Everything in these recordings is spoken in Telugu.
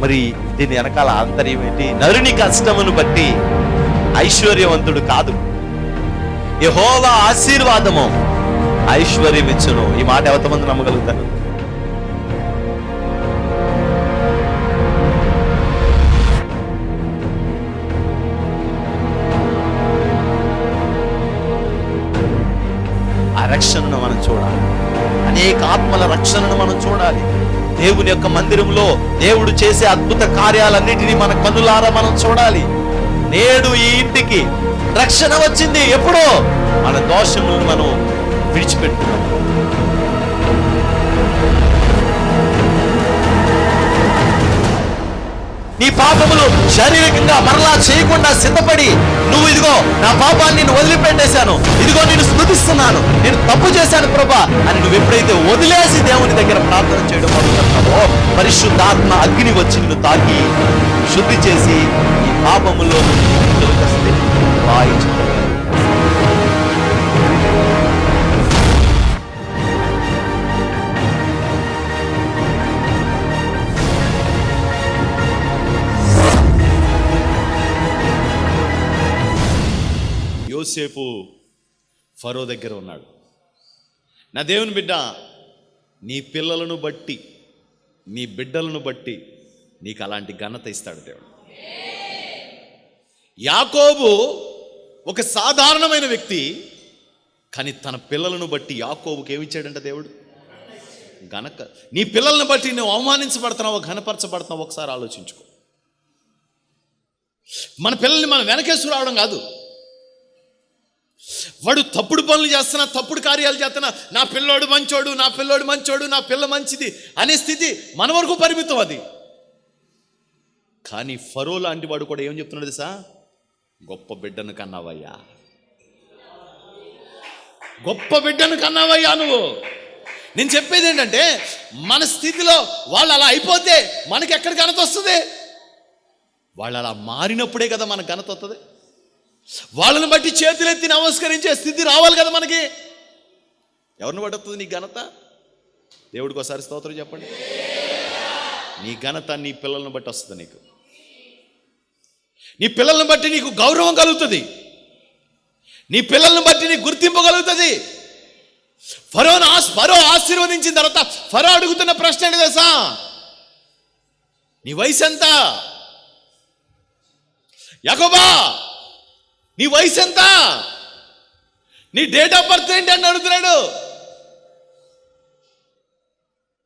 మరి దీని వెనకాల ఆంతర్యం ఏంటి? నరుని కష్టమును బట్టి ఐశ్వర్యవంతుడు కాదు, యెహోవా ఆశీర్వాదము ఐశ్వర్యం ఇచ్చును. ఈ మాట ఎంతమంది నమ్మగలుగుతారు? ఆ రక్షణను మనం చూడాలి, అనేక ఆత్మల రక్షణను మనం చూడాలి. దేవుని యొక్క మందిరంలో దేవుడు చేసే అద్భుత కార్యాలన్నిటినీ మన కన్నులారా మనం చూడాలి. నేడు ఈ ఇంటికి రక్షణ వచ్చింది. ఎప్పుడో మన దోషములను మనం విడిచిపెట్టుకున్నాం. నీ పాపములు శారీరకంగా మరలా చేయకుండా సిద్ధపడి, నువ్వు ఇదిగో నా పాపాన్ని నేను వదిలిపెట్టేశాను, ఇదిగో నేను స్తుతిస్తున్నాను, నేను తప్పు చేశాను ప్రభా అని నువ్వు ఎప్పుడైతే వదిలేసి దేవుని దగ్గర ప్రార్థన చేయడం మొదలుపెడతావో, పరిశుద్ధాత్మ అగ్ని వచ్చి నిన్ను తాకి శుద్ధి చేసి ఈ పాపములో యోసేపు ఫరో దగ్గర ఉన్నాడు. నా దేవుని బిడ్డ, నీ పిల్లలను బట్టి, నీ బిడ్డలను బట్టి నీకు అలాంటి ఘనత ఇస్తాడు దేవుడు. యాకోబు ఒక సాధారణమైన వ్యక్తి, కానీ తన పిల్లలను బట్టి యాకోబుకి ఏమిచ్చాడంట దేవుడు? ఘనత. నీ పిల్లలను బట్టి నువ్వు అవమానించబడుతున్నావు, ఘనపరచబడుతున్నావు, ఒకసారి ఆలోచించుకో. మన పిల్లల్ని మనం వెనకేసు రావడం కాదు, వాడు తప్పుడు పనులు చేస్తున్నా, తప్పుడు కార్యాలు చేస్తున్నా, నా పిల్లోడు మంచోడు, నా పిల్లోడు మంచోడు, నా పిల్ల మంచిది అనే స్థితి మన వరకు పరిమితం అది. కానీ ఫరో లాంటి వాడు కూడా ఏం చెప్తున్నాడు తెలుసా? గొప్ప బిడ్డను కన్నావయ్యా, గొప్ప బిడ్డను కన్నావయ్యా నువ్వు. నేను చెప్పేది ఏంటంటే, మన స్థితిలో వాళ్ళు అలా అయిపోతే మనకి ఎక్కడ ఘనత వస్తుంది? వాళ్ళు అలా మారినప్పుడే కదా మనకు ఘనత వస్తుంది. వాళ్ళని బట్టి చేతులెత్తి నమస్కరించే స్థితి రావాలి కదా మనకి. ఎవరిని బట్టి వస్తుంది నీ ఘనత? దేవుడికి ఒకసారి స్తోత్రం చెప్పండి. నీ ఘనత నీ పిల్లలను బట్టి వస్తుంది. నీకు నీ పిల్లలను బట్టి నీకు గౌరవం కలుగుతుంది, నీ పిల్లలను బట్టి నీకు గుర్తింపు కలుగుతుంది. ఫరో ఆశీర్వదించిన తర్వాత ఫరో అడుగుతున్న ప్రశ్న ఏంటి తెలుసా? నీ వయసు ఎంత? యాకోబా నీ వయసు ఎంత? నీ డేట్ ఆఫ్ బర్త్ ఏంటి అని అడుగుతున్నాడు.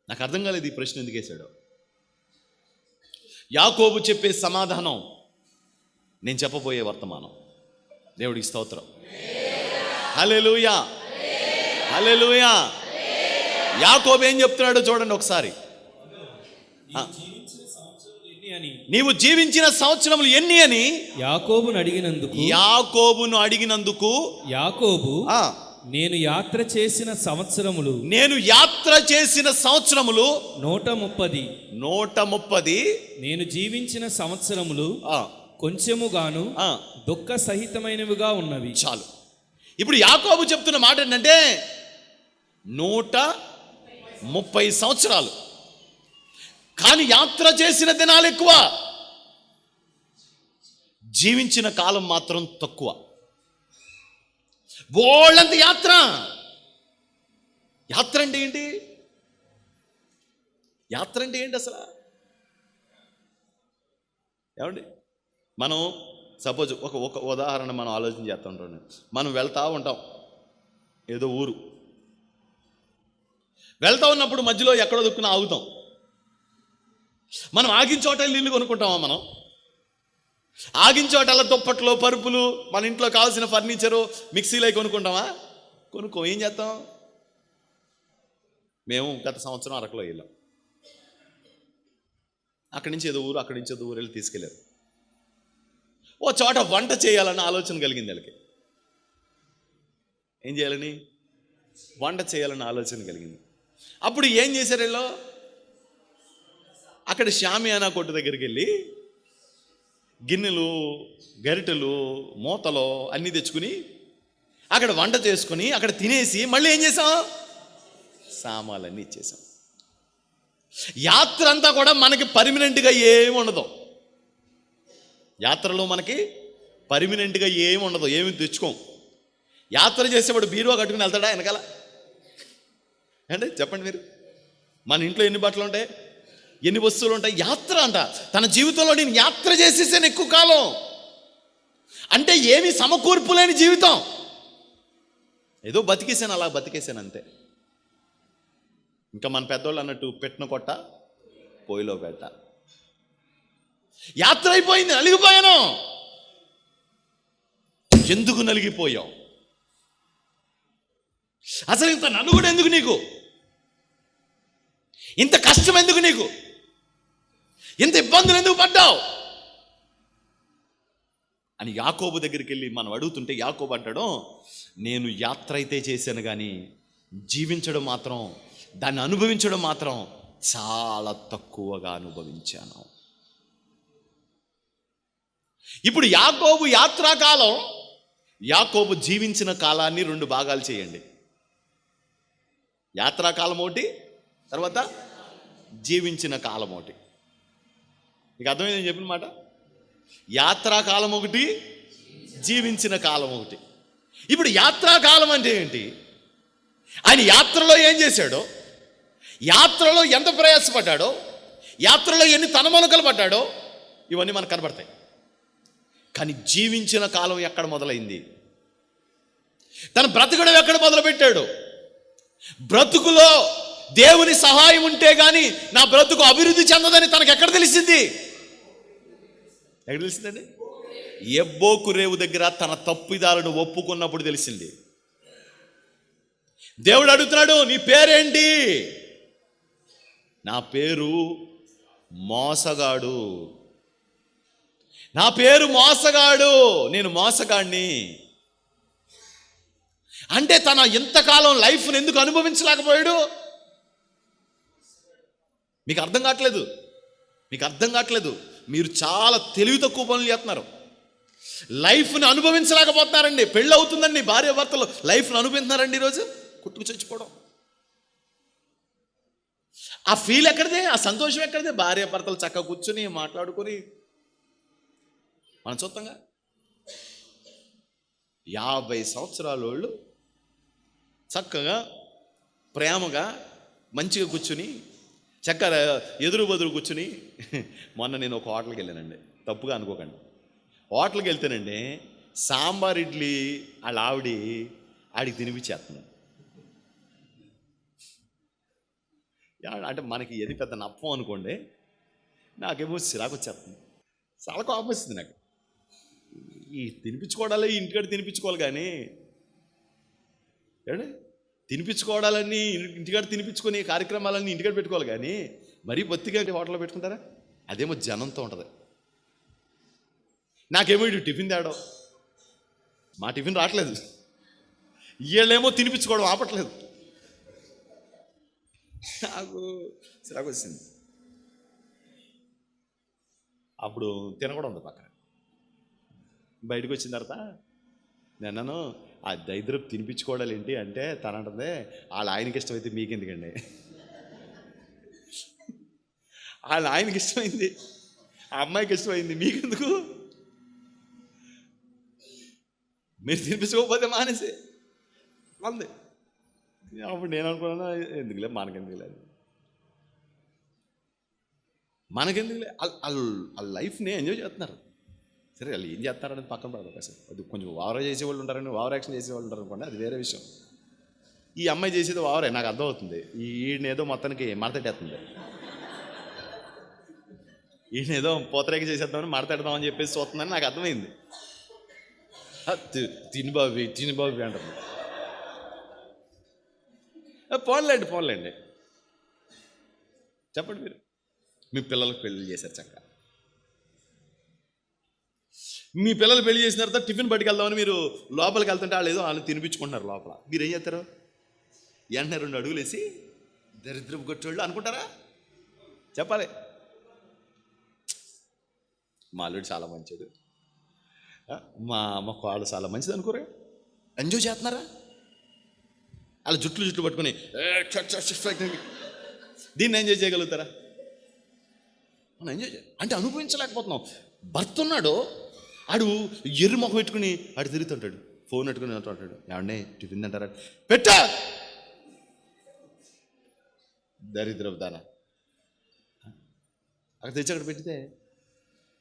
నాకు అర్థం కాలేదు ఈ ప్రశ్న ఎందుకు వేశాడు. యాకోబు చెప్పే సమాధానం నేను చెప్పబోయే వర్తమానం. దేవుడికి స్తోత్రం. హల్లెలూయా, హల్లెలూయా. యాకోబు ఏం చెప్తున్నాడో చూడండి ఒకసారి. నీవు జీవించిన సంవత్సరములు ఎన్ని అని యాకోబును అడిగినందుకు యాకోబు నేను యాత్ర చేసిన సంవత్సరములు 130 నేను జీవించిన సంవత్సరములు కొంచెముగాను దుఃఖ సహితమైనవిగా ఉన్నవి. చాలు. ఇప్పుడు యాకోబు చెప్తున్న మాట ఏంటంటే 130 సంవత్సరాలు, కానీ యాత్ర చేసిన దినాలు ఎక్కువ, జీవించిన కాలం మాత్రం తక్కువ. బోళ్ళంత యాత్ర. యాత్ర అంటే ఏంటి? యాత్ర అంటే ఏంటి అసలు? ఏమండి, మనం సపోజ్ ఒక ఉదాహరణ మనం ఆలోచన చేస్తూ ఉంటాం. మనం వెళ్తూ ఉంటాం ఏదో ఊరు, వెళ్తూ ఉన్నప్పుడు మధ్యలో ఎక్కడో దుక్కున ఆగుతాం. మనం ఆగిన చోట నీళ్ళు కొనుక్కుంటామా? మనం ఆగిన చోటల దుప్పట్లు, పరుపులు, మన ఇంట్లో కావాల్సిన ఫర్నిచరు, మిక్సీలు కొనుక్కుంటామా? కొనుక్కో. ఏం చేస్తాం? మేము గత సంవత్సరం అరకులో వెళ్ళాం. అక్కడి నుంచి ఏదో ఊరు, అక్కడి నుంచి ఏదో ఊరు వెళ్ళి తీసుకెళ్ళారు. ఓ చోట వంట చేయాలన్న ఆలోచన కలిగింది వాళ్ళకి. ఏం చేయాలని? వంట చేయాలన్న ఆలోచన కలిగింది. అప్పుడు ఏం చేశారు వీళ్ళు? అక్కడ షామియానా కొట్టు దగ్గరికి వెళ్ళి గిన్నెలు, గరిటెలు, మూతలు అన్నీ తెచ్చుకుని అక్కడ వంట చేసుకుని అక్కడ తినేసి మళ్ళీ ఏం చేసాం? సామాన్లన్నీ ఇచ్చేసాం. యాత్ర అంతా కూడా మనకి పర్మినెంట్గా ఏమి ఉండదు. యాత్రలో మనకి పర్మినెంట్గా ఏమి ఉండదు, ఏమి తెచ్చుకోం. యాత్ర చేసేవాడు బీరువా కట్టుకుని వెళ్తాడా వెనకాల? అంటే చెప్పండి మీరు, మన ఇంట్లో ఎన్ని బట్టలు ఉంటాయి, ఎన్ని వస్తువులు ఉంటాయి? యాత్ర అంట. తన జీవితంలో నేను యాత్ర చేసేసాను ఎక్కువ కాలం అంటే ఏమీ సమకూర్పు లేని జీవితం. ఏదో బతికేసాను, అలా బతికేసాను అంతే. ఇంకా మన పెద్దోళ్ళు అన్నట్టు పెట్టిన కొట్ట పొయ్యిలో పెట్ట. యాత్ర అయిపోయింది, నలిగిపోయాను. ఎందుకు నలిగిపోయావు? అసలు ఇంత నలుగుడు ఎందుకు నీకు? ఇంత కష్టం ఎందుకు నీకు? ఇంత ఇబ్బందులు ఎందుకు పడ్డావు అని యాకోబు దగ్గరికి వెళ్ళి మనం అడుగుతుంటే యాకోబు అంటాడు, నేను యాత్ర అయితే చేశాను కానీ జీవించడం మాత్రం, దాన్ని అనుభవించడం మాత్రం చాలా తక్కువగా అనుభవించాను. ఇప్పుడు యాకోబు యాత్రాకాలం, యాకోబు జీవించిన కాలాన్ని 2 భాగాలు చేయండి. యాత్రాకాలం ఒకటి, తర్వాత జీవించిన కాలం ఒకటి. మీకు అర్థమైందని చెప్పిన మాట. యాత్రాకాలం ఒకటి, జీవించిన కాలం ఒకటి. ఇప్పుడు యాత్రాకాలం అంటే ఏంటి? ఆయన యాత్రలో ఏం చేశాడో, యాత్రలో ఎంత ప్రయాసపడ్డాడో, యాత్రలో ఎన్ని తనమొనకలు పడ్డాడో, ఇవన్నీ మనకు కనబడతాయి. కానీ జీవించిన కాలం ఎక్కడ మొదలైంది? తన బ్రతకడం ఎక్కడ మొదలుపెట్టాడు? బ్రతుకులో దేవుని సహాయం ఉంటే గాని నా బ్రతుకు అభివృద్ధి చెందదని తనకు ఎక్కడ తెలిసింది? ఎక్కడ తెలిసిందండి? ఎబ్బోకు రేవు దగ్గర తన తప్పిదాలను ఒప్పుకున్నప్పుడు తెలిసింది. దేవుడు అడుగుతున్నాడు, నీ పేరేంటి? నా పేరు మోసగాడు. నా పేరు మోసగాడు, నేను మోసగాడిని. అంటే తన ఇంతకాలం లైఫ్ని ఎందుకు అనుభవించలేకపోయాడు? మీకు అర్థం కావట్లేదు, మీకు అర్థం కావట్లేదు. మీరు చాలా తెలివి తక్కువ పనులు చేస్తున్నారు. లైఫ్ని అనుభవించలేకపోతున్నారండి. పెళ్ళి అవుతుందండి, భార్య భర్తలు లైఫ్ని అనుభవిస్తున్నారండి. ఈరోజు కుట్టుకు చచ్చిపోవడం, ఆ ఫీల్ ఎక్కడిదే? ఆ సంతోషం ఎక్కడిదే? భార్య భర్తలు చక్కగా కూర్చొని మాట్లాడుకొని మనం చూస్తాంగా. 50 సంవత్సరాల వాళ్ళు చక్కగా ప్రేమగా మంచిగా కూర్చుని చక్కగా ఎదురు బదురు కూర్చుని. మొన్న నేను ఒక హోటల్కి వెళ్ళానండి, తప్పుగా అనుకోకండి. హోటల్కి వెళ్తేనండి సాంబార్ ఇడ్లీ వాళ్ళ ఆడికి తినిపించేస్తున్నాను. అంటే మనకి ఏది పెద్ద నప్పం అనుకోండి, నాకేమో సిరాకు వచ్చేస్తుంది, చాలా కోపం వస్తుంది నాకు. ఈ తినిపించుకోవడాలే ఇంటికాడ తినిపించుకోవాలి కానీ ఏమండి, తినిపించుకోవడాలన్నీ ఇంటికాడ తినిపించుకొని కార్యక్రమాలన్నీ ఇంటికాడ పెట్టుకోవాలి కానీ మరీ బొత్తిగా హోటల్లో పెట్టుకుంటారా? అదేమో జనంతో ఉంటుంది. నాకేమో ఇటు టిఫిన్ తేడం, మా టిఫిన్ రావట్లేదు, వీళ్ళేమో తినిపించుకోవడం ఆపట్లేదు. నాకు సిరాకు వచ్చింది. అప్పుడు తినకూడదు ఉంది పక్కన. బయటకు వచ్చిన తర్వాత నేను ఆ దరిద్రపు తినిపించుకోవడాలు ఏంటి అంటే తనంటుంది, వాళ్ళ ఆయనకి ఇష్టమైతే మీకెందుకండి? వాళ్ళ ఆయనకి ఇష్టమైంది, ఆ అమ్మాయికి ఇష్టమైంది, మీకెందుకు? మీరు తినిపించుకోకపోతే మానేసి అంది. అప్పుడు నేను అనుకున్నాను, ఎందుకులే మనకెందుకులే. వాళ్ళ లైఫ్ని ఎంజాయ్ చేస్తున్నారు. సరే, వాళ్ళు ఏం చేస్తారనేది పక్కన పడదు. అసలు అది కొంచెం ఓవర్ చేసేవాళ్ళు ఉంటారని, ఓవర్ యాక్షన్ చేసేవాళ్ళు ఉంటారు అనుకోండి, అది వేరే విషయం. ఈ అమ్మాయి చేసేది ఓవరే, నాకు అర్థమవుతుంది. ఈయనేదో మొత్తానికి మడతెట్టేస్తుంది, ఈయనేదో పోతరేకి చేసేద్దామని మడతెడదామని చెప్పేసి చూస్తుందని నాకు అర్థమైంది. తిని బాబు అంటుంది. పోన్లేండి చెప్పండి. మీరు మీ పిల్లలకు పెళ్లి చేశారు చక్కగా. మీ పిల్లలు పెళ్లి చేసిన తర్వాత టిఫిన్ పట్టుకెళ్దామని మీరు లోపలికి వెళ్తుంటే వాళ్ళు తినిపించుకుంటున్నారు లోపల. మీరు ఏం చేస్తారు? వెంటనే 2 అడుగులు వేసి దరిద్రపు కొట్టేవాళ్ళు అనుకుంటారా? చెప్పాలి. మా అల్లుడు చాలా మంచిది, మా అమ్మ కోళ్ళు చాలా మంచిది అనుకోరా? ఎంజాయ్ చేస్తున్నారా? అలా జుట్లు పట్టుకొని దీన్ని ఎంజాయ్ చేయగలుగుతారా? మనం ఎంజాయ్ అంటే అనుభవించలేకపోతున్నాం. భర్త ఉన్నాడు, ఆడు ఎర్రి మొహం పెట్టుకుని ఆడు తిరుగుతుంటాడు, ఫోన్ పెట్టుకుని అంటాడు, ఏమండే టిఫిన్ అంటారా, పెట్టా దరిద్రపు దానా అక్కడ తెచ్చి అక్కడ పెట్టితే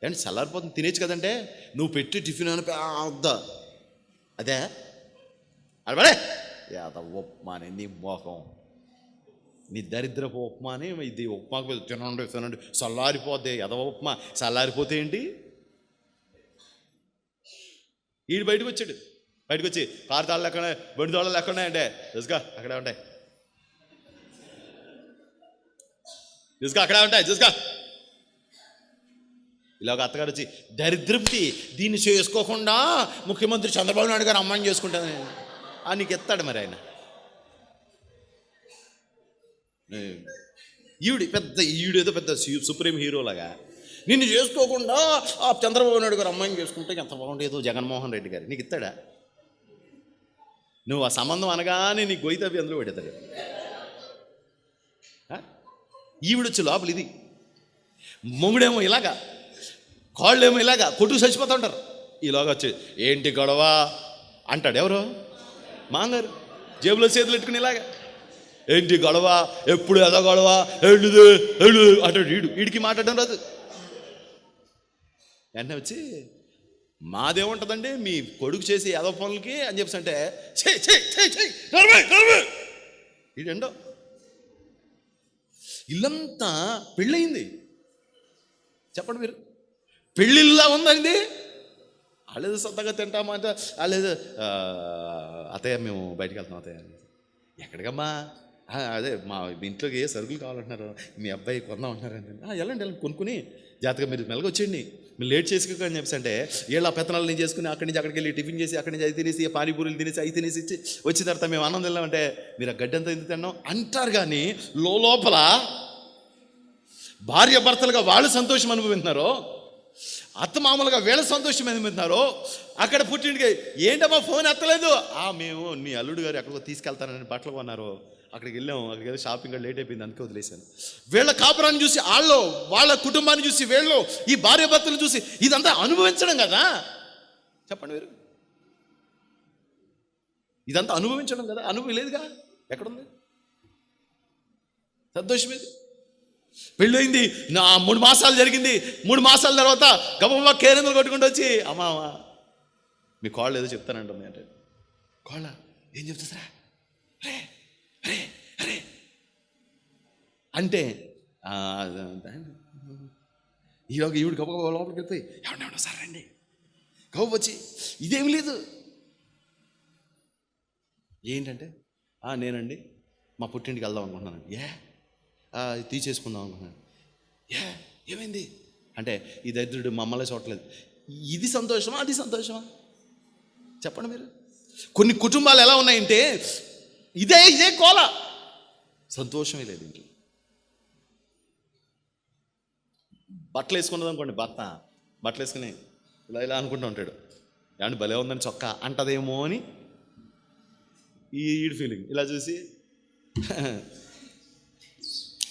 ఏంటి చల్లారిపోతుంది, తినేచ్చు కదంటే, నువ్వు పెట్టి టిఫిన్ అని వద్దా అదే అడబడే యాద ఉప్మాని నీ మోహం, నీ దరిద్రపు ఉప్మాని, ఇది ఉప్మాకు తినండి తినండి చల్లారిపోతే ఎదవ ఉప్మా చల్లారిపోతే ఏంటి? ఈడు బయటకు వచ్చాడు, బయటకు వచ్చి కారు తాళ్ళు ఎక్కడ బండి తాళ్ళు ఎక్కడ ఉన్నాయంటే చూసుగా అక్కడే ఉంటాయి, చూసుగా అక్కడే ఉంటాయి చూసుగా. ఇలాగ అత్తగారు వచ్చి దరిద్రప్తి దీన్ని చేసుకోకుండా ముఖ్యమంత్రి చంద్రబాబు నాయుడు గారు అమ్మాయిని చేసుకుంటాను నీకు ఎత్తాడు మరి ఆయన. ఈవిడేదో పెద్ద సుప్రీం హీరోలాగా నిన్ను చేసుకోకుండా ఆ చంద్రబాబు నాయుడు గారు అమ్మాయిని చేసుకుంటే ఎంత బాగుండేదో జగన్మోహన్ రెడ్డి గారు నీకు ఇస్తాడా? నువ్వు ఆ సంబంధం అనగానే నీ గొయ్యి తవ్వి అందులో పెడతాడు. ఈవిడొచ్చి లోపల ఇది మొగుడేమో ఇలాగా, కాళ్ళేమో ఇలాగా కొట్టుకు చచ్చిపోతూ ఉంటారు. ఈలోగా వచ్చి ఏంటి గొడవ అంటాడు. ఎవరు? మాంగారు జేబులో చేతులు పెట్టుకుని ఇలాగా ఏంటి గొడవ, ఎప్పుడు ఏదో గొడవ, ఎడుదు ఎడు అంటాడు. వీడికి మాట్లాడడం రాదు. వెంటనే వచ్చి మాదేముంటుందండి మీ కొడుకు చేసి ఏదో పనులకి అని చెప్పి అంటే వీడెండో ఇల్లంతా పెళ్ళయింది. చెప్పండి మీరు, పెళ్ళిళ్ళా ఉందండి. వాళ్ళేదో సొంతగా తింటామా అంటే వాళ్ళేదో అత్తయ్య మేము బయటికి వెళ్తాం అత్తయ్య. ఎక్కడికమ్మా? అదే మా ఇంట్లోకి సరుకులు కావాలంటున్నారు, మీ అబ్బాయి కొందాం అంటున్నారండి. వెళ్ళండి కొనుక్కుని జాతగా మీరు మెల్లగా వచ్చేయండి, మీరు లేట్ చేసుకోక అని చెప్పి అంటే వీళ్ళ పెత్తనాలు నేను చేసుకుని అక్కడి నుంచి అక్కడికి వెళ్ళి టిఫిన్ చేసి అక్కడి నుంచి అది తినేసి పానీపూరీలు తినేసి అవి తినేసి ఇచ్చి వచ్చిన తర్వాత మేము అన్నం తిన్నామంటే మీరు ఆ గడ్డంతా ఎందుకు తిన్నాం అంటారు. కానీ లోపల భార్య భర్తలుగా వాళ్ళు సంతోషం అనుభవిస్తున్నారు, అత్త మామూలుగా వీళ్ళ సంతోషం అనుభవిస్తున్నారు. అక్కడ పుట్టింటికి ఏంటమ్మా ఫోన్ ఎత్తలేదు, మేము నీ అల్లుడు గారు ఎక్కడికో తీసుకెళ్తానని బట్టలు కొన్నారు, అక్కడికి వెళ్ళాము, అక్కడికి వెళ్ళి షాపింగ్ లేట్ అయిపోయింది అందుకే వదిలేశాను. వీళ్ళ కాపురాన్ని చూసి వాళ్ళ కుటుంబాన్ని చూసి వీళ్ళు ఈ భార్య భర్తలు చూసి ఇదంతా అనుభవించడం కదా. చెప్పండి మీరు, ఇదంతా అనుభవించడం కదా. అనుభవం లేదుగా, ఎక్కడుంది సంతోషం? ఇది పెళ్ళయింది, 3 మాసాలు జరిగింది. 3 మాసాల తర్వాత గబగబా కేరింతలు కొట్టుకుంటూ వచ్చి అమ్మా మీ కోళ్ళు ఏదో చెప్తానంటుంది అంటే, కోళ్ళ ఏం చెప్తుందిరా అరే అరే అరే అంటే ఈవిడ గబగబా లోపలికి వెళ్ళిపోయి ఏమన్నా సార్ రండి గబగబా వచ్చి ఇదేమి లేదు ఏంటంటే నేనండి మా పుట్టింటికి వెళ్దాం అనుకుంటున్నాను. తీసేసుకుందాం అనుకున్నాను. ఏమైంది అంటే ఈ దరిద్రుడు మమ్మల్ని చూడలేదు. ఇది సంతోషమా అది సంతోషమా? చెప్పండి మీరు. కొన్ని కుటుంబాలు ఎలా ఉన్నాయంటే ఇదే కోల, సంతోషమే లేదు ఇంట్లో. బట్టలు వేసుకున్నది అనుకోండి, భర్త బట్టలు వేసుకుని ఇలా అనుకుంటూ ఉంటాడు, ఏమంటే భలే ఉందని చొక్కా అంటదేమో అని ఈడు ఫీలింగ్. ఇలా చూసి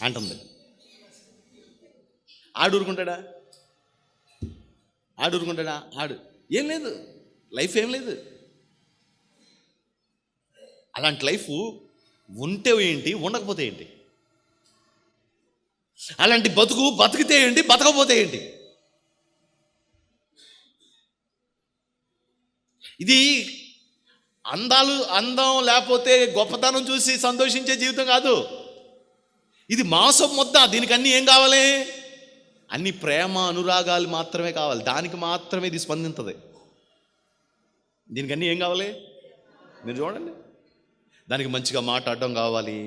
అంటుంది. ఆడు ఊరుకుంటాడా? ఆడు ఏం లేదు, లైఫ్ ఏం లేదు. అలాంటి లైఫ్ ఉంటే ఏంటి, ఉండకపోతే ఏంటి? అలాంటి బతికితే ఏంటి, బతకపోతే ఏంటి? ఇది అందం లేకపోతే గొప్పతనం చూసి సంతోషించే జీవితం కాదు. ఇది మాంసం ముద్ద. దీనికి అన్నీ ఏం కావాలి? అన్ని ప్రేమ అనురాగాలు మాత్రమే కావాలి. దానికి మాత్రమే ఇది స్పందించదు. దీనికి అన్నీ ఏం కావాలి? మీరు చూడండి, దానికి మంచిగా మాట్లాడడం కావాలి,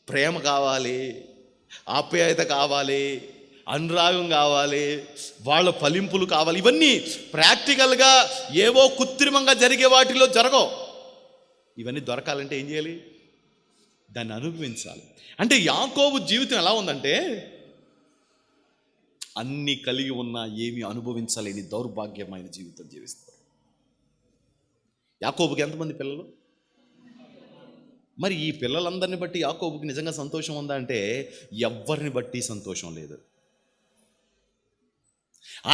ప్రేమ కావాలి, ఆప్యాయత కావాలి, అనురాగం కావాలి, వాళ్ళ ఫలింపులు కావాలి. ఇవన్నీ ప్రాక్టికల్గా ఏవో కృత్రిమంగా జరిగే వాటిలో జరగవు. ఇవన్నీ దొరకాలంటే ఏం చేయాలి? దాన్ని అనుభవించాలి. అంటే యాకోబు జీవితం ఎలా ఉందంటే అన్నీ కలిగి ఉన్నా ఏమీ అనుభవించలేని దౌర్భాగ్యమైన జీవితం జీవిస్తారు. యాకోబుకి ఎంతమంది పిల్లలు? మరి ఈ పిల్లలందరిని బట్టి యాకోబుకి నిజంగా సంతోషం ఉందా అంటే ఎవ్వరిని బట్టి సంతోషం లేదు.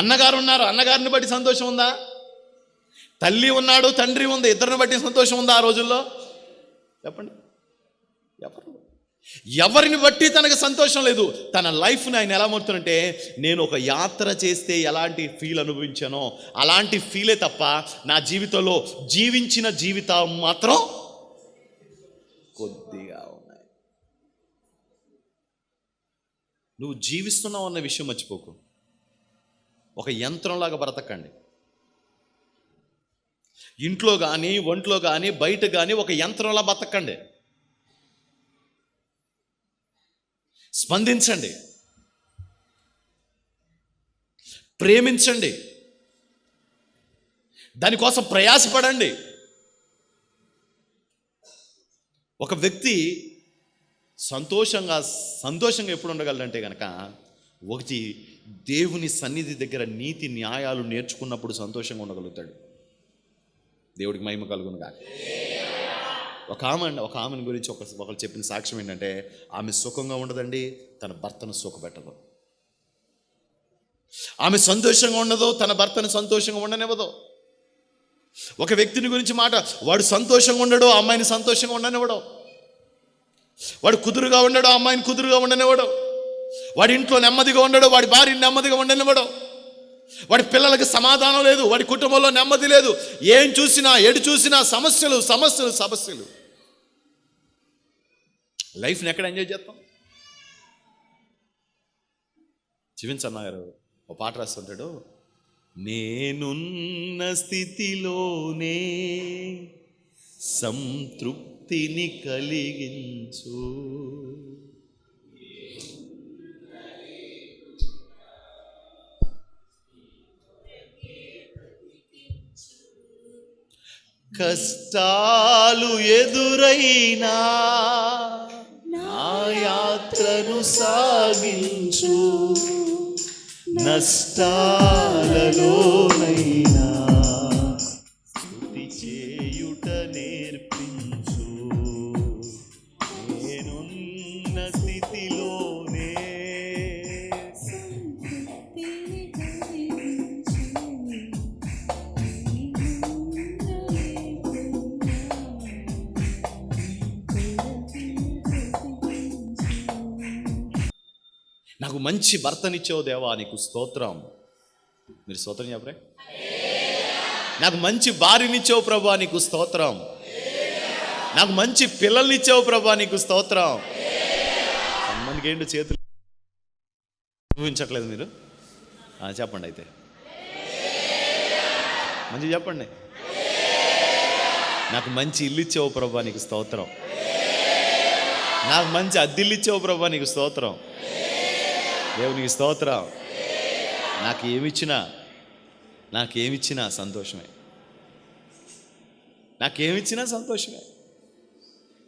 అన్నగారు ఉన్నారు, అన్నగారిని బట్టి సంతోషం ఉందా? తల్లి ఉన్నాడు, తండ్రి ఉంది, ఇద్దరిని బట్టి సంతోషం ఉందా ఆ రోజుల్లో? చెప్పండి. ఎవరిని బట్టి తనకు సంతోషం లేదు. తన లైఫ్ని ఆయన ఎలా మొత్తునంటే, నేను ఒక యాత్ర చేస్తే ఎలాంటి ఫీల్ అనుభవించానో అలాంటి ఫీలే తప్ప నా జీవితంలో జీవించిన జీవితం మాత్రం కొద్దిగా ఉన్నాయి. నువ్వు జీవిస్తున్నావు అన్న విషయం మర్చిపోకు. ఒక యంత్రంలాగా బ్రతకండి. ఇంట్లో కానీ, ఒంట్లో కానీ, బయట కానీ ఒక యంత్రంలా బ్రతకండి. స్పందించండి, ప్రేమించండి, దానికోసం ప్రయాసపడండి. ఒక వ్యక్తి సంతోషంగా ఎప్పుడు ఉండగలడంటే కనుక, ఒకటి దేవుని సన్నిధి దగ్గర నీతి న్యాయాలు నేర్చుకున్నప్పుడు సంతోషంగా ఉండగలుగుతాడు. దేవుడికి మహిమ కలుగునుగా. ఒక ఆమెను గురించి ఒకరు చెప్పిన సాక్ష్యం ఏంటంటే, ఆమె సుఖంగా ఉండదండి, తన భర్తను సుఖపెట్టదు. ఆమె సంతోషంగా ఉండదు, తన భర్తను సంతోషంగా ఉండనివ్వదు. ఒక వ్యక్తిని గురించి మాట, వాడు సంతోషంగా ఉండడు, అమ్మాయిని సంతోషంగా ఉండనివ్వడు. వాడు కుదురుగా ఉండడు, అమ్మాయిని కుదురుగా ఉండనివ్వడు. వాడి ఇంట్లో నెమ్మదిగా ఉండడు, వాడి భార్యని నెమ్మదిగా ఉండనివ్వడు. వాడి పిల్లలకి సమాధానం లేదు, వాడి కుటుంబంలో నెమ్మది లేదు. ఎడు చూసినా సమస్యలు. లైఫ్ని ఎక్కడ ఎంజాయ్ చేస్తాం? జీవించన్నా గారు ఒక పాట రాస్తుంటాడు, నేనున్న స్థితిలోనే సంతృప్తిని కలిగించు, కష్టాలు ఎదురైనా నా యాత్రను సాగించు, నష్టాలలోనైనా స్తుతి చేయుట నేర్పించు, నేనున్న స్థితిలోనే. నాకు మంచి భర్తనిచ్చావు దేవా, నీకు స్తోత్రం. మీరు స్తోత్రం చెప్పరే? నాకు మంచి భార్యనిచ్చావు ప్రభా, నీకు స్తోత్రం. నాకు మంచి పిల్లల్నిచ్చావు ప్రభా, నీకు స్తోత్రం. కొంతమందికి ఏంటో చేతులు ఊహించట్లేదు. మీరు చెప్పండి అయితే, మంచి చెప్పండి. నాకు మంచి ఇల్లు ఇచ్చావు ప్రభా, నీకు స్తోత్రం. నాకు మంచి అద్దిల్లు ఇచ్చావు ప్రభా, నీకు స్తోత్రం. దేవునికి స్తోత్రం. నాకేమిచ్చినా సంతోషమే.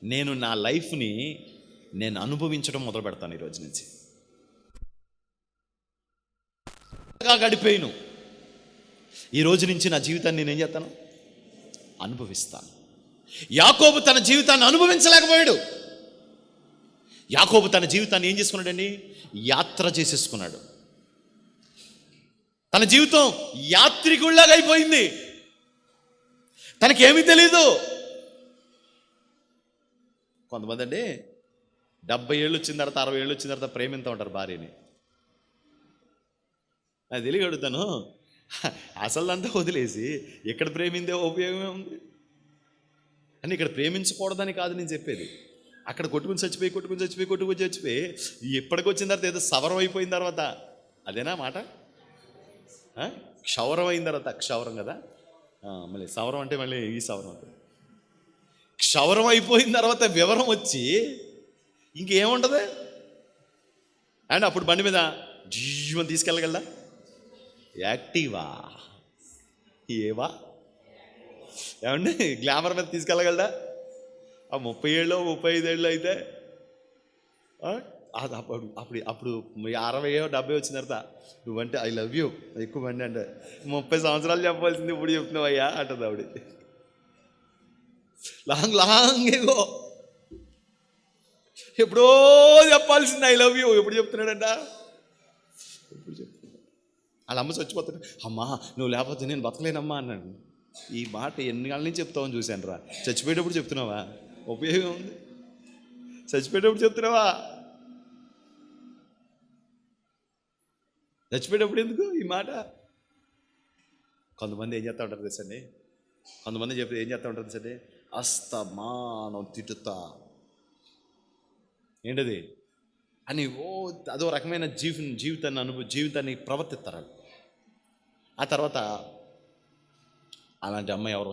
నేను నా లైఫ్ని అనుభవించడం మొదలు పెడతాను ఈరోజు నుంచి. గడిపోయాను, ఈ రోజు నుంచి నా జీవితాన్ని నేనేం చేస్తాను? అనుభవిస్తాను. యాకోబు తన జీవితాన్ని అనుభవించలేకపోయాడు. యాకోబు తన జీవితాన్ని ఏం చేసుకున్నాడండి? యాత్ర చేసేసుకున్నాడు. తన జీవితం యాత్రికుల్లాగా అయిపోయింది. తనకేమీ తెలీదు. కొంతమంది అండి 70 ఏళ్ళు వచ్చిన తర్వాత, 60 ఏళ్ళు వచ్చిన తర్వాత ప్రేమిస్తూ ఉంటారు భార్యని. అది తెలియ అడుగుతాను, అసలంతా వదిలేసి ఇక్కడ ప్రేమిందే ఉపయోగమే ఉంది అని. ఇక్కడ ప్రేమించకూడదని కాదు నేను చెప్పేది. అక్కడ కొట్టుకుని చచ్చిపోయి ఇప్పటికి వచ్చిన తర్వాత ఏదో సవరం అయిపోయిన తర్వాత, అదేనా మాట? క్షౌరం అయిన తర్వాత, క్షౌరం కదా, మళ్ళీ సవరం అంటే మళ్ళీ ఈ సవరం అంటే, క్షౌరం అయిపోయిన తర్వాత వివరం వచ్చి ఇంకేముంటుంది అండ్ అప్పుడు బండి మీద జీవని తీసుకెళ్ళగలదా? యాక్టివా ఏవా ఏమండి గ్లామర్ మీద తీసుకెళ్ళగలదా? ఆ 30 ఏళ్ళు 35 ఏళ్ళు అయితే అప్పుడు 60 70 వచ్చిన తర్వాత నువ్వంటే ఐ లవ్ యూ ఎక్కువ మంది అంటే 30 సంవత్సరాలు చెప్పాల్సింది ఇప్పుడు చెప్తున్నావు అయ్యా అంటుంది ఆవిడ. లాంగ్ ఏగో ఎప్పుడో చెప్పాల్సింది ఐ లవ్ యూ, ఎప్పుడు చెప్తున్నాడంట? ఎప్పుడు చెప్తున్నాడు? వాళ్ళ అమ్మ చచ్చిపోతాడు, అమ్మా నువ్వు లేకపోతే నేను బతకలేనమ్మా అన్నాడు. ఈ మాట ఎన్ని కాళ్ళ నుంచి చెప్తావని చూశాను రా. చచ్చిపోయేటప్పుడు చెప్తున్నావా? ఉపయోగం ఉంది? చచ్చిపోయేటప్పుడు చెప్తున్నావా? చచ్చిపోయేటప్పుడు ఎందుకు ఈ మాట? కొంతమంది ఏం చేస్తూ ఉంటారు తెలుసండి, కొంతమంది చెప్పి ఏం చేస్తూ ఉంటారు తెలుసండి, అస్తమానం తిట్టుతా ఏంటది అని అదో రకమైన జీవితాన్ని ప్రవర్తిస్తారు. ఆ తర్వాత అలాంటి అమ్మాయి ఎవరో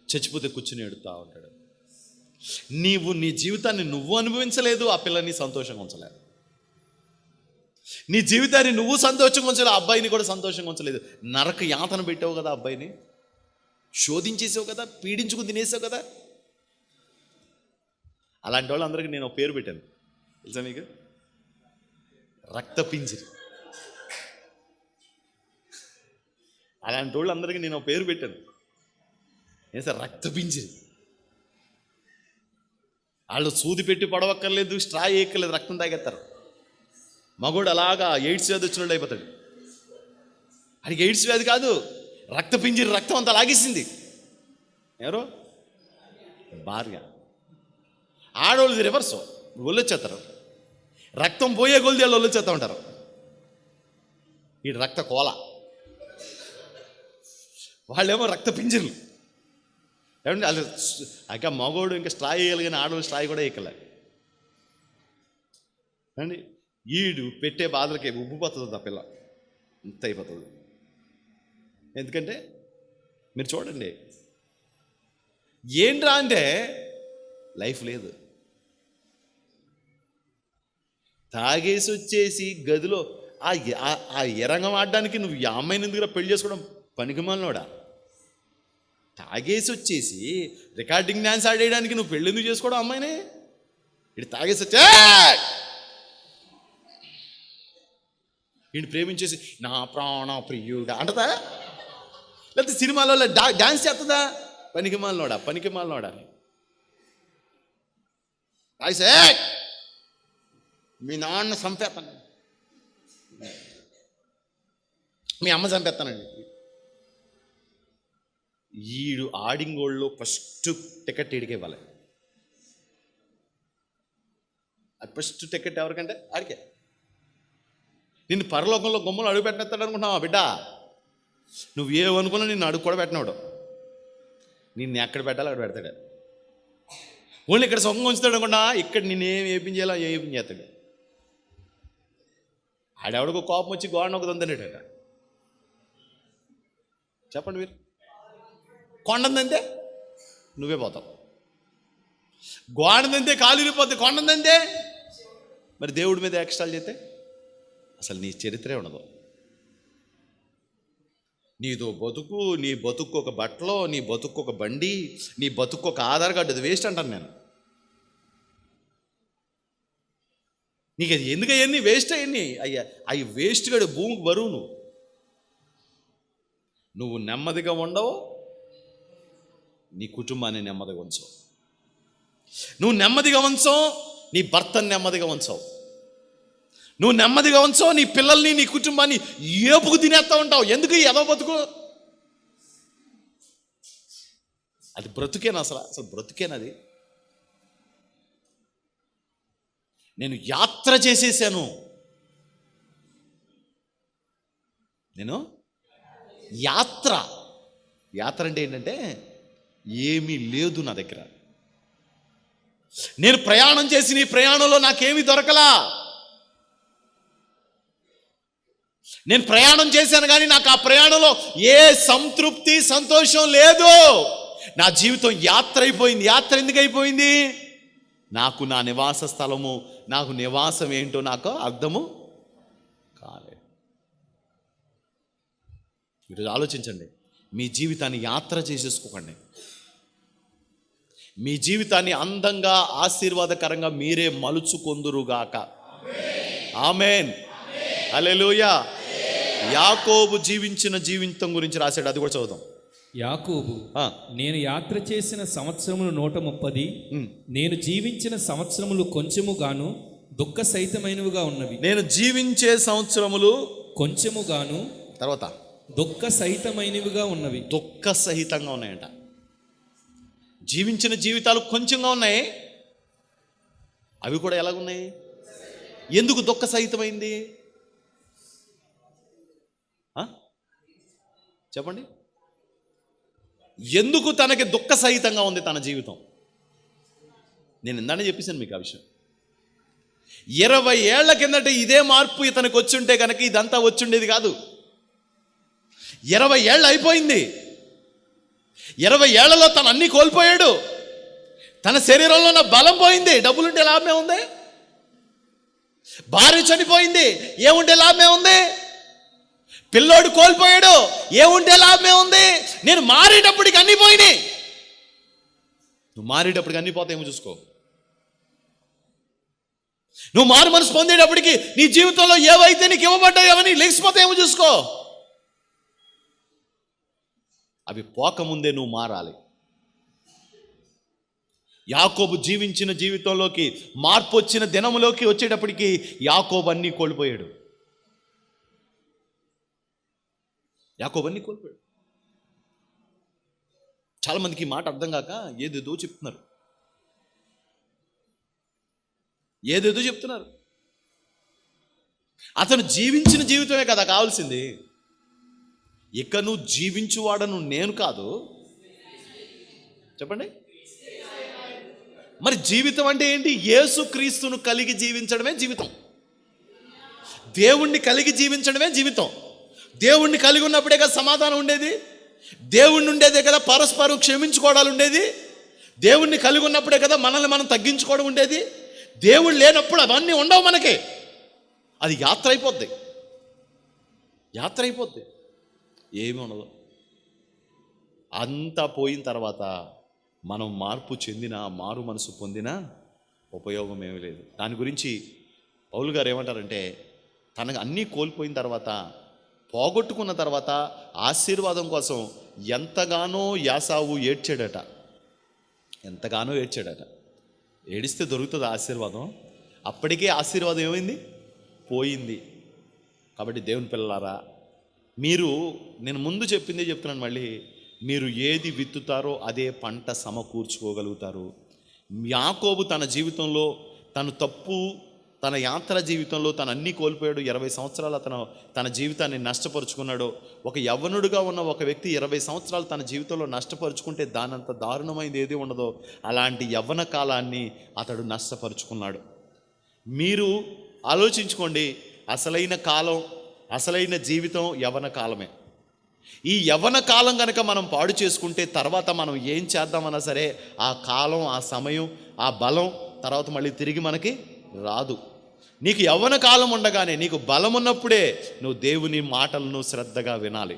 చచ్చిపోతే కూర్చుని ఎడుతూ ఉంటాడు. నీవు నీ జీవితాన్ని నువ్వు అనుభవించలేదు, ఆ పిల్లని సంతోషంగా ఉంచలేదు. నీ జీవితాన్ని నువ్వు సంతోషంగా ఉంచలేదు, ఆ అబ్బాయిని కూడా సంతోషంగా ఉంచలేదు. నరక యాతన పెట్టావు కదా, అబ్బాయిని శోధించేసావు కదా, పీడించుకుని తినేసావు కదా. అలాంటి వాళ్ళందరికీ నేను పేరు పెట్టాను తెలుసా మీకు? రక్తపింజరి. అలాంటి వాళ్ళందరికీ నేను పేరు పెట్టాను. ఏం సార్? రక్తపింజరి. వాళ్ళు సూది పెట్టి పడవక్కర్లేదు, స్ట్రా వేయక్కర్లేదు, రక్తం తాగేస్తారు. మగోడు అలాగా ఎయిడ్స్ వ్యాధి వచ్చినట్టు అయిపోతాడు. అడిగి ఎయిడ్స్ వ్యాధి కాదు, రక్తపింజరి రక్తం అంతా లాగేసింది. ఎవరు? భార్య. ఆడవాళ్ళది రివర్స్, ఒళ్ళొచ్చేస్తారు. రక్తం పోయే కొలిది వాళ్ళు ఒళ్ళొచ్చేస్తూ ఉంటారు. ఈ రక్త కోల, వాళ్ళేమో రక్త పింజర్లు. ఏమంటే వాళ్ళు ఇంకా మగోడు ఇంకా స్ట్రా వేయాలి, కానీ ఆడవాళ్ళు స్ట్రాయి కూడా వేయకలే అండి. ఈడు పెట్టే బాధలకి ఉబ్బిపోతుంది ఆ పిల్ల, ఇంత అయిపోతుంది. ఎందుకంటే మీరు చూడండి, ఏంట్రా అంటే లైఫ్ లేదు. తాగేసి వచ్చేసి గదిలో ఆ ఎరంగం ఆడడానికి నువ్వు ఈ అమ్మాయిని ఎందుకు పెళ్లి చేసుకోవడం? పనికిమాలినోడా. తాగేసి వచ్చేసి రికార్డింగ్ డ్యాన్స్ ఆడేయడానికి నువ్వు పెళ్ళి ఎందుకు చేసుకోవడం అమ్మాయిని? ఇటు తాగేసి వచ్చే వీడిని ప్రేమించేసి నా ప్రాణ ప్రియుడా అంటదా? లేకపోతే సినిమాలలో డాన్స్ చేస్తుందా? పనికిమాలినోడా. రాయిసే మీ నాన్న చంపేస్తాను, మీ అమ్మ చంపేస్తానండి. ఈడు ఆడింగోళ్ళు ఫస్ట్ టికెట్ ఈడికి ఇవ్వాలి. అది ఫస్ట్ టికెట్ ఎవరికంటే ఆడికే. నిన్ను పరలోకంలో గుమ్మలు అడుగు పెట్టేస్తాడు అనుకుంటున్నావా బిడ్డ? నువ్వేమనుకున్నా నిన్ను అడుగు కూడా పెట్టినాడు. నిన్ను ఎక్కడ పెట్టాలో అక్కడ పెడతాడు. ఓన్లీ ఇక్కడ సొంగం ఉంచుతాడు అనుకున్నా, ఇక్కడ నిన్నేం ఏపించేయాలో ఏం చేస్తాడు. ఆడెవడికో కోపం వచ్చి గోడను ఒక దొందనేట. చెప్పండి మీరు, కొండందంతే నువ్వే పోతావు. గోడదంతే కాలు విరిగిపోతే, కొండందంతే మరి దేవుడి మీద ఎక్స్ట్రాలు చేస్తే అసలు నీ చరిత్రే ఉండదు. నీదో బతుకు, నీ బతుకు ఒక బట్టలో, నీ బతుకు ఒక బండి, నీ బతుకు ఒక ఆధార్ కార్డు, అది వేస్ట్ అంటాను నేను. నీకు అది ఎందుకు అవన్నీ వేస్ట్ అయ్యి అయ్యా, అవి వేస్ట్ కాదు, భూమికి బరువు. నువ్వు నెమ్మదిగా ఉండవు, నీ కుటుంబాన్ని నెమ్మదిగా ఉంచవు. నువ్వు నెమ్మదిగా ఉంచవు, నీ భర్తను నెమ్మదిగా ఉంచవు. నువ్వు నెమ్మదిగా ఉంచవు, నీ పిల్లల్ని, నీ కుటుంబాన్ని ఏపుకు తినేస్తూ ఉంటావు. ఎందుకు ఏదో బతుకు? అది బ్రతుకేనా? అసలు బ్రతుకేనది? నేను యాత్ర చేసేసాను. నేను యాత్ర అంటే ఏంటంటే ఏమీ లేదు నా దగ్గర. నేను ప్రయాణం చేసి నీ ప్రయాణంలో నాకేమీ దొరకలా. నేను ప్రయాణం చేశాను కానీ నాకు ఆ ప్రయాణంలో ఏ సంతృప్తి, సంతోషం లేదు. నా జీవితం యాత్ర అయిపోయింది. యాత్ర ఎందుకు అయిపోయింది? నాకు నా నివాస స్థలము, నాకు నివాసం ఏంటో నాకు అర్థము కాలేదు. ఈరోజు ఆలోచించండి, మీ జీవితాన్ని యాత్ర చేసేసుకోకండి. మీ జీవితాన్ని అందంగా, ఆశీర్వాదకరంగా మీరే మలుచుకొందురుగాక. ఆమేన్, హల్లెలూయా. యాకోబు జీవించిన జీవితం గురించి రాశాడు, అది కూడా చదువుదాం. యాకోబు నేను యాత్ర చేసిన సంవత్సరములు 130, నేను జీవించిన సంవత్సరములు కొంచెము గాను దుఃఖ సహితమైనవిగా ఉన్నవి. నేను జీవించే సంవత్సరములు కొంచెము గాను తర్వాత దుఃఖ సహితమైనవిగా ఉన్నవి. దుఃఖ సహితంగా ఉన్నాయంట. జీవించిన జీవితాలు కొంచెంగా ఉన్నాయి. అవి కూడా ఎలాగున్నాయి? ఎందుకు దుఃఖ సహితమైంది చెప్పండి. ఎందుకు తనకి దుఃఖ సహితంగా ఉంది తన జీవితం? నేను ఇందానే చెప్పేశాను మీకు ఆ విషయం. 20 ఏళ్ల కిందట ఇదే మార్పు ఇతనికి వచ్చుంటే కనుక ఇదంతా వచ్చుండేది కాదు. 20 ఏళ్ళు అయిపోయింది. 20 ఏళ్లలో తను అన్నీ కోల్పోయాడు. తన శరీరంలో ఉన్న బలం పోయింది. డబ్బులుంటే లాభమే ఉంది. భార్య చనిపోయింది, ఏముంటే లాభమే ఉంది. పిల్లోడు కోల్పోయాడు, ఏముంటే లాభమే ఉంది. నేను మారేటప్పటికి అన్నీ పోయినాయి. నువ్వు మారేటప్పటికి అన్నీ పోతాయేమో చూసుకో. నువ్వు మారు మనసు పొందేటప్పటికి నీ జీవితంలో ఏవైతే నీకు ఇవ్వబడ్డాయో అవన్నీ లేచిపోతాయేమో చూసుకో. అవి పోకముందే నువ్వు మారాలి. యాకోబు జీవించిన జీవితంలోకి మార్పు వచ్చిన దినములోకి వచ్చేటప్పటికి యాకోబు అన్నీ కోల్పోయాడు. యాకోబు అన్నీ కోల్పోయాడు. చాలామందికి ఈ మాట అర్థం కాక ఏదేదో చెప్తున్నారు. అతను జీవించిన జీవితమే కదా కావాల్సింది. ఇక నువ్వు జీవించువాడను నేను కాదు. చెప్పండి. మరి జీవితం అంటే ఏంటి? యేసుక్రీస్తును కలిగి జీవించడమే జీవితం. దేవుణ్ణి కలిగి జీవించడమే జీవితం. దేవుణ్ణి కలిగి ఉన్నప్పుడే కదా సమాధానం ఉండేది. దేవుణ్ణి ఉండేదే కదా పరస్పరం క్షమించుకోవడాలు ఉండేది. దేవుణ్ణి కలిగి ఉన్నప్పుడే కదా మనల్ని మనం తగ్గించుకోవడం ఉండేది. దేవుడు లేనప్పుడు అవన్నీ ఉండవు మనకి. అది యాత్ర అయిపోద్ది. ఏమి ఉండదు. అంతా పోయిన తర్వాత మనం మార్పు చెందినా మారు మనసు పొందినా ఉపయోగం ఏమీ లేదు. దాని గురించి పౌలు గారు ఏమంటారంటే, తనకు అన్నీ కోల్పోయిన తర్వాత, పోగొట్టుకున్న తర్వాత ఆశీర్వాదం కోసం ఎంతగానో యాసావు ఏడ్చాడట. ఏడిస్తే దొరుకుతుంది ఆశీర్వాదం. అప్పటికే ఆశీర్వాదం ఏమైంది? పోయింది. కాబట్టి దేవుని పిల్లలారా, నేను ముందు చెప్పిందే చెప్తున్నాను మళ్ళీ, మీరు ఏది విత్తుతారో అదే పంట సమకూర్చుకోగలుగుతారు. యాకోబు తన జీవితంలో తన యాత్ర జీవితంలో తను అన్నీ కోల్పోయాడు. 20 సంవత్సరాలు తన జీవితాన్ని నష్టపరుచుకున్నాడు. ఒక యవ్వనుడిగా ఉన్న ఒక వ్యక్తి 20 సంవత్సరాలు తన జీవితంలో నష్టపరుచుకుంటే దానంత దారుణమైంది ఏది ఉండదో అలాంటి యవ్వన కాలాన్ని అతడు నష్టపరుచుకున్నాడు. మీరు ఆలోచించుకోండి, అసలైన జీవితం యవ్వన కాలమే. ఈ యవ్వన కాలం కనుక మనం పాడు చేసుకుంటే తర్వాత మనం ఏం చేద్దామన్నా సరే ఆ కాలం, ఆ సమయం, ఆ బలం తర్వాత మళ్ళీ తిరిగి మనకి రాదు. నీకు యవ్వన కాలం ఉండగానే, నీకు బలం ఉన్నప్పుడే నువ్వు దేవుని మాటలను శ్రద్ధగా వినాలి.